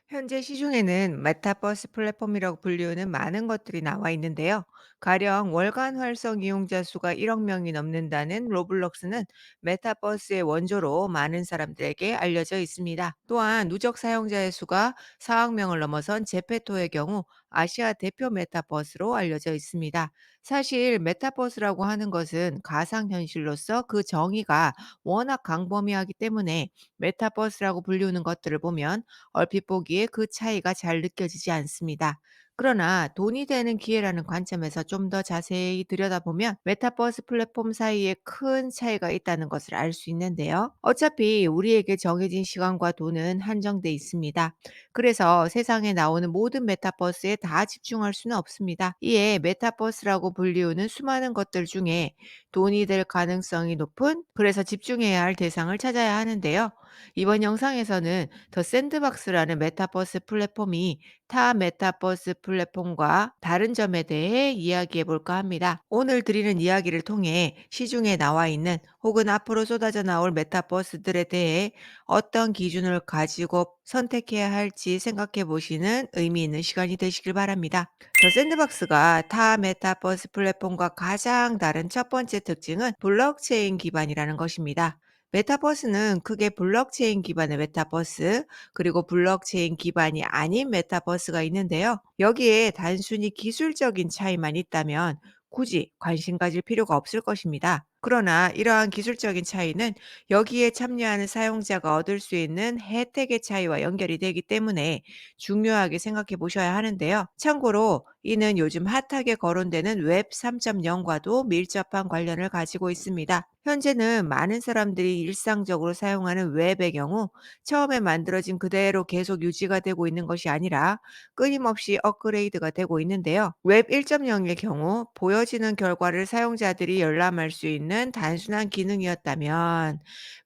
현재 시중에는 메타버스 플랫폼이라고 불리우는 많은 것들이 나와 있는데요. 가령 월간 활성 이용자 수가 1억 명이 넘는다는 로블록스는 메타버스의 원조로 많은 사람들에게 알려져 있습니다. 또한 누적 사용자의 수가 4억 명을 넘어선 제페토의 경우 아시아 대표 메타버스로 알려져 있습니다. 사실 메타버스라고 하는 것은 가상현실로서 그 정의가 워낙 광범위하기 때문에 메타버스라고 불리우는 것들을 보면 얼핏 보기에 그 차이가 잘 느껴지지 않습니다. 그러나 돈이 되는 기회라는 관점에서 좀 더 자세히 들여다보면 메타버스 플랫폼 사이에 큰 차이가 있다는 것을 알 수 있는데요. 어차피 우리에게 정해진 시간과 돈은 한정돼 있습니다. 그래서 세상에 나오는 모든 메타버스에 다 집중할 수는 없습니다. 이에 메타버스라고 불리우는 수많은 것들 중에 돈이 될 가능성이 높은, 그래서 집중해야 할 대상을 찾아야 하는데요. 이번 영상에서는 더 샌드박스라는 메타버스 플랫폼이 타 메타버스 플랫폼과 다른 점에 대해 이야기해 볼까 합니다. 오늘 드리는 이야기를 통해 시중에 나와 있는 혹은 앞으로 쏟아져 나올 메타버스들에 대해 어떤 기준을 가지고 선택해야 할지 생각해 보시는 의미 있는 시간이 되시길 바랍니다. 더 샌드박스가 타 메타버스 플랫폼과 가장 다른 첫 번째 특징은 블록체인 기반이라는 것입니다. 메타버스는 크게 블록체인 기반의 메타버스, 그리고 블록체인 기반이 아닌 메타버스가 있는데요. 여기에 단순히 기술적인 차이만 있다면 굳이 관심 가질 필요가 없을 것입니다. 그러나 이러한 기술적인 차이는 여기에 참여하는 사용자가 얻을 수 있는 혜택의 차이와 연결이 되기 때문에 중요하게 생각해 보셔야 하는데요. 참고로 이는 요즘 핫하게 거론되는 웹 3.0과도 밀접한 관련을 가지고 있습니다. 현재는 많은 사람들이 일상적으로 사용하는 웹의 경우 처음에 만들어진 그대로 계속 유지가 되고 있는 것이 아니라 끊임없이 업그레이드가 되고 있는데요. 웹 1.0의 경우 보여지는 결과를 사용자들이 열람할 수 있는 단순한 기능이었다면,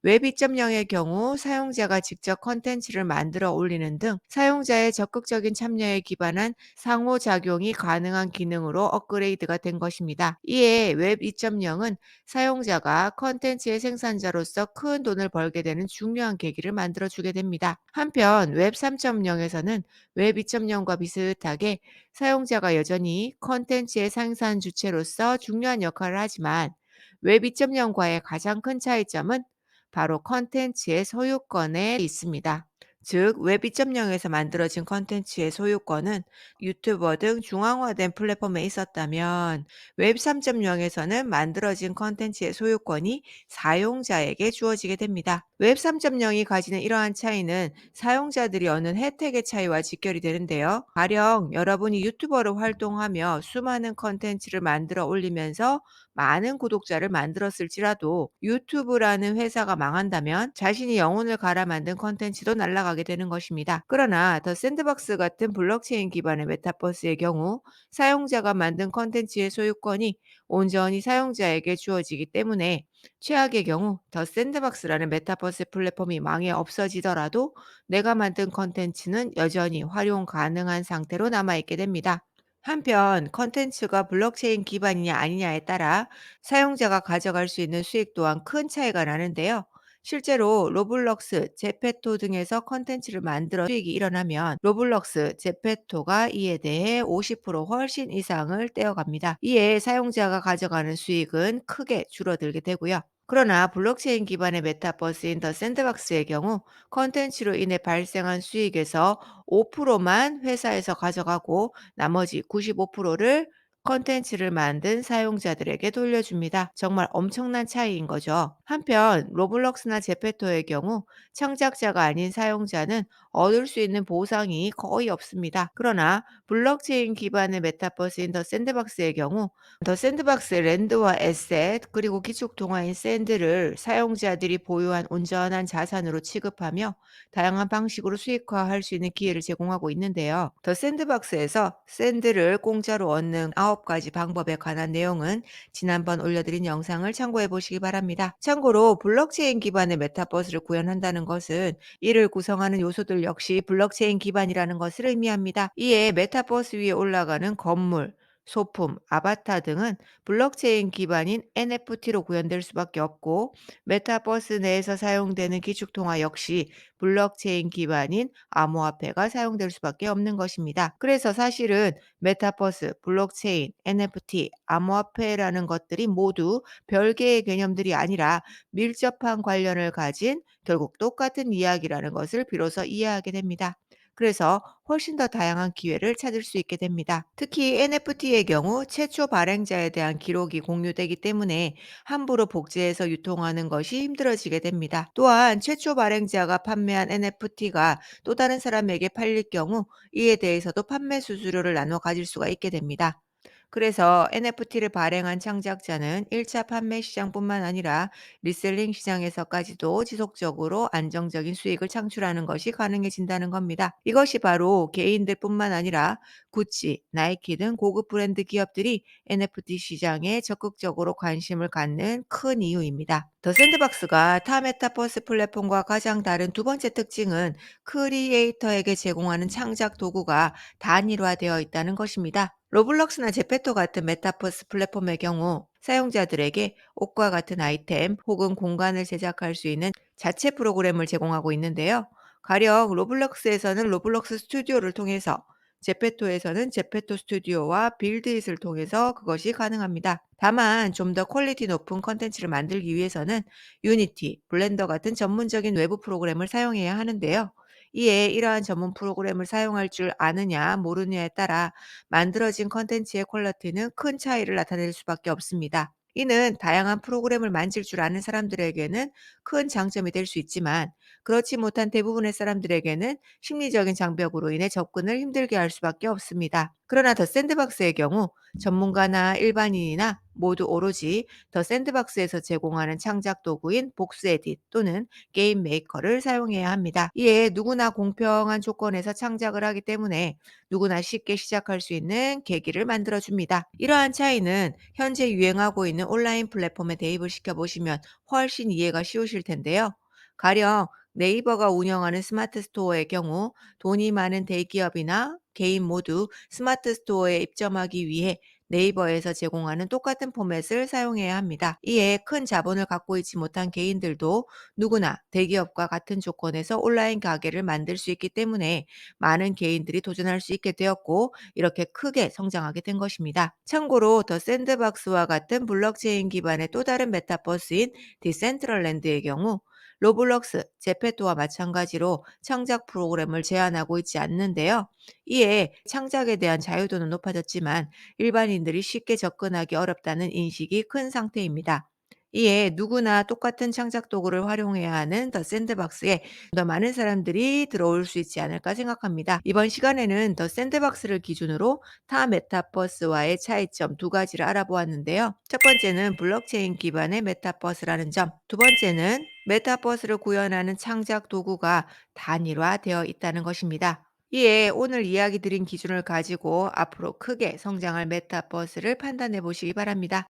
웹 2.0의 경우 사용자가 직접 컨텐츠를 만들어 올리는 등 사용자의 적극적인 참여에 기반한 상호작용이 가능한 기능으로 업그레이드가 된 것입니다. 이에 웹 2.0은 사용자가 컨텐츠의 생산자로서 큰 돈을 벌게 되는 중요한 계기를 만들어주게 됩니다. 한편 웹 3.0에서는 웹 2.0과 비슷하게 사용자가 여전히 컨텐츠의 생산 주체로서 중요한 역할을 하지만, 웹 2.0과의 가장 큰 차이점은 바로 컨텐츠의 소유권에 있습니다. 즉, 웹 2.0에서 만들어진 컨텐츠의 소유권은 유튜버 등 중앙화된 플랫폼에 있었다면, 웹 3.0에서는 만들어진 컨텐츠의 소유권이 사용자에게 주어지게 됩니다. 웹 3.0이 가지는 이러한 차이는 사용자들이 얻는 혜택의 차이와 직결이 되는데요. 가령 여러분이 유튜버로 활동하며 수많은 컨텐츠를 만들어 올리면서 많은 구독자를 만들었을지라도 유튜브라는 회사가 망한다면 자신이 영혼을 갈아 만든 컨텐츠도 날아가게 되는 것입니다. 그러나 더 샌드박스 같은 블록체인 기반의 메타버스의 경우 사용자가 만든 컨텐츠의 소유권이 온전히 사용자에게 주어지기 때문에 최악의 경우 더 샌드박스라는 메타버스 플랫폼이 망해 없어지더라도 내가 만든 컨텐츠는 여전히 활용 가능한 상태로 남아있게 됩니다. 한편 컨텐츠가 블록체인 기반이냐 아니냐에 따라 사용자가 가져갈 수 있는 수익 또한 큰 차이가 나는데요. 실제로 로블록스, 제페토 등에서 컨텐츠를 만들어 수익이 일어나면 로블록스, 제페토가 이에 대해 50% 훨씬 이상을 떼어갑니다. 이에 사용자가 가져가는 수익은 크게 줄어들게 되고요. 그러나 블록체인 기반의 메타버스인 더 샌드박스의 경우 컨텐츠로 인해 발생한 수익에서 5%만 회사에서 가져가고 나머지 95%를 컨텐츠를 만든 사용자들에게 돌려줍니다. 정말 엄청난 차이인 거죠. 한편 로블록스나 제페토의 경우 창작자가 아닌 사용자는 얻을 수 있는 보상이 거의 없습니다. 그러나 블록체인 기반의 메타버스인 더 샌드박스의 경우 더 샌드박스의 랜드와 에셋, 그리고 기축 동화인 샌드를 사용자들이 보유한 온전한 자산으로 취급하며 다양한 방식으로 수익화할 수 있는 기회를 제공하고 있는데요. 더 샌드박스에서 샌드를 공짜로 얻는 9가지 방법에 관한 내용은 지난번 올려드린 영상을 참고해 보시기 바랍니다. 참고로 블록체인 기반의 메타버스를 구현한다는 것은 이를 구성하는 요소들 역시 블록체인 기반이라는 것을 의미합니다. 이에 메타버스 위에 올라가는 건물, 소품, 아바타 등은 블록체인 기반인 NFT로 구현될 수밖에 없고, 메타버스 내에서 사용되는 기축통화 역시 블록체인 기반인 암호화폐가 사용될 수밖에 없는 것입니다. 그래서 사실은 메타버스, 블록체인, NFT, 암호화폐라는 것들이 모두 별개의 개념들이 아니라 밀접한 관련을 가진 결국 똑같은 이야기라는 것을 비로소 이해하게 됩니다. 그래서 훨씬 더 다양한 기회를 찾을 수 있게 됩니다. 특히 NFT의 경우 최초 발행자에 대한 기록이 공유되기 때문에 함부로 복제해서 유통하는 것이 힘들어지게 됩니다. 또한 최초 발행자가 판매한 NFT가 또 다른 사람에게 팔릴 경우 이에 대해서도 판매 수수료를 나눠 가질 수가 있게 됩니다. 그래서 NFT를 발행한 창작자는 1차 판매 시장뿐만 아니라 리셀링 시장에서까지도 지속적으로 안정적인 수익을 창출하는 것이 가능해진다는 겁니다. 이것이 바로 개인들뿐만 아니라 구찌, 나이키 등 고급 브랜드 기업들이 NFT 시장에 적극적으로 관심을 갖는 큰 이유입니다. 더 샌드박스가 타 메타버스 플랫폼과 가장 다른 두 번째 특징은 크리에이터에게 제공하는 창작 도구가 단일화되어 있다는 것입니다. 로블록스나 제페토 같은 메타버스 플랫폼의 경우 사용자들에게 옷과 같은 아이템 혹은 공간을 제작할 수 있는 자체 프로그램을 제공하고 있는데요. 가령 로블록스에서는 로블록스 스튜디오를 통해서, 제페토에서는 제페토 스튜디오와 빌드잇을 통해서 그것이 가능합니다. 다만 좀 더 퀄리티 높은 컨텐츠를 만들기 위해서는 유니티, 블렌더 같은 전문적인 외부 프로그램을 사용해야 하는데요. 이에 이러한 전문 프로그램을 사용할 줄 아느냐 모르느냐에 따라 만들어진 컨텐츠의 퀄리티는 큰 차이를 나타낼 수밖에 없습니다. 이는 다양한 프로그램을 만질 줄 아는 사람들에게는 큰 장점이 될 수 있지만, 그렇지 못한 대부분의 사람들에게는 심리적인 장벽으로 인해 접근을 힘들게 할 수밖에 없습니다. 그러나 더 샌드박스의 경우 전문가나 일반인이나 모두 오로지 더 샌드박스에서 제공하는 창작 도구인 복스 에딧 또는 게임 메이커를 사용해야 합니다. 이에 누구나 공평한 조건에서 창작을 하기 때문에 누구나 쉽게 시작할 수 있는 계기를 만들어 줍니다. 이러한 차이는 현재 유행하고 있는 온라인 플랫폼에 대입을 시켜보시면 훨씬 이해가 쉬우실 텐데요. 가령 네이버가 운영하는 스마트 스토어의 경우 돈이 많은 대기업이나 개인 모두 스마트 스토어에 입점하기 위해 네이버에서 제공하는 똑같은 포맷을 사용해야 합니다. 이에 큰 자본을 갖고 있지 못한 개인들도 누구나 대기업과 같은 조건에서 온라인 가게를 만들 수 있기 때문에 많은 개인들이 도전할 수 있게 되었고, 이렇게 크게 성장하게 된 것입니다. 참고로 더 샌드박스와 같은 블록체인 기반의 또 다른 메타버스인 디센트럴랜드의 경우 로블록스, 제페토와 마찬가지로 창작 프로그램을 제한하고 있지 않는데요. 이에 창작에 대한 자유도는 높아졌지만 일반인들이 쉽게 접근하기 어렵다는 인식이 큰 상태입니다. 이에 누구나 똑같은 창작 도구를 활용해야 하는 더 샌드박스에 더 많은 사람들이 들어올 수 있지 않을까 생각합니다. 이번 시간에는 더 샌드박스를 기준으로 타 메타버스와의 차이점 두 가지를 알아보았는데요. 첫 번째는 블록체인 기반의 메타버스라는 점, 두 번째는 메타버스를 구현하는 창작 도구가 단일화되어 있다는 것입니다. 이에 오늘 이야기 드린 기준을 가지고 앞으로 크게 성장할 메타버스를 판단해 보시기 바랍니다.